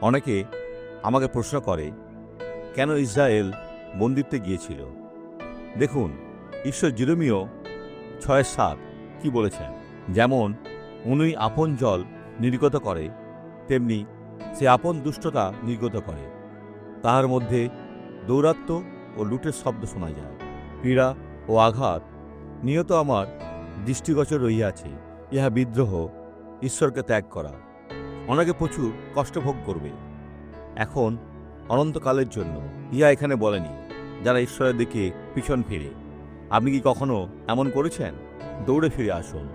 অনেকে আমাকে প্রশ্ন করে কেন ইসরায়েল বন্দিত্বে গিয়েছিল। দেখুন, ঈশ্বর জিরমিয় 6:7 কি বলেছেন, যেমন উনি আপন জল নির্গত করে, তেমনি সে আপন দুষ্টতা নির্গত করে। তাহার মধ্যে দৌরাত্ম্য ও লুটের শব্দ শোনা যায়। পীড়া ও আঘাত নিয়ত আমার দৃষ্টিগোচর রহিয়াছে। ইহা বিদ্রোহ, ঈশ্বরকে ত্যাগ করা। অনেকে প্রচুর কষ্ট ভোগ করবে এখন অনন্তকালের জন্য। ইহা এখানে বলেনি যারা ঈশ্বরের দিকে পিছন ফিরে। আপনি কি কখনো এমন করেছেন? দৌড়ে ফিরে আসুন।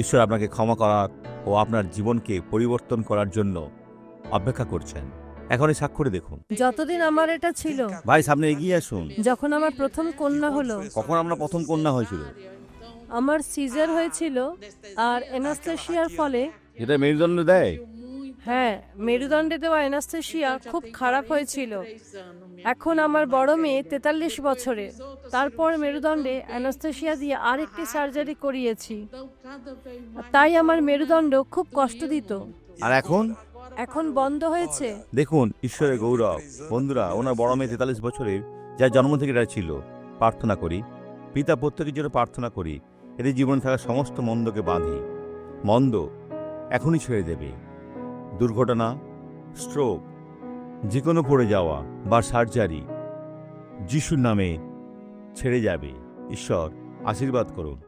ঈশ্বর আপনাকে ক্ষমা করার ও আপনার জীবনকে পরিবর্তন করার জন্য অপেক্ষা করছেন। এখনই স্বাক্ষরে দেখুন। যতদিন আমার এটা ছিল, ভাই সামনে এগিয়ে আসুন। যখন আমার প্রথম কন্যা হলো, কখন আমরা প্রথম কন্যা হয়েছিল? আমার সিজার হয়েছিল, আর অ্যানাস্থেশিয়ার ফলে, যেটা মেরুদণ্ড দেয়। হ্যাঁ, মেরুদণ্ডে দেওয়া অ্যানাস্থেশিয়া খুব খারাপ হয়েছিল। এখন আমার বড় মেয়ে 43 বছরে, তারপর মেরুদণ্ডে অ্যানাস্থেশিয়া দিয়ে আরেকটি সার্জারি করিয়েছি। তাই আমার মেরুদণ্ড খুব কষ্ট দিত। আর এখন বন্ধ হয়েছে। দেখুন ঈশ্বরের গৌরব। বন্ধুরা, ওনার বড় মেয়ে 43 বছরে, যার জন্ম থেকে এটা ছিল। প্রার্থনা করি, পিতা প্রত্যেকের জন্য প্রার্থনা করি, এদের জীবনে থাকা সমস্ত মন্দকে বাঁধি। মন্দ এখনই ছেড়ে দেবে। দুর্ঘটনা, স্ট্রোক, যে কোনো পড়ে যাওয়া বা সার্জারি যিশুর নামে ছেড়ে যাবে। ঈশ্বর আশীর্বাদ করুন।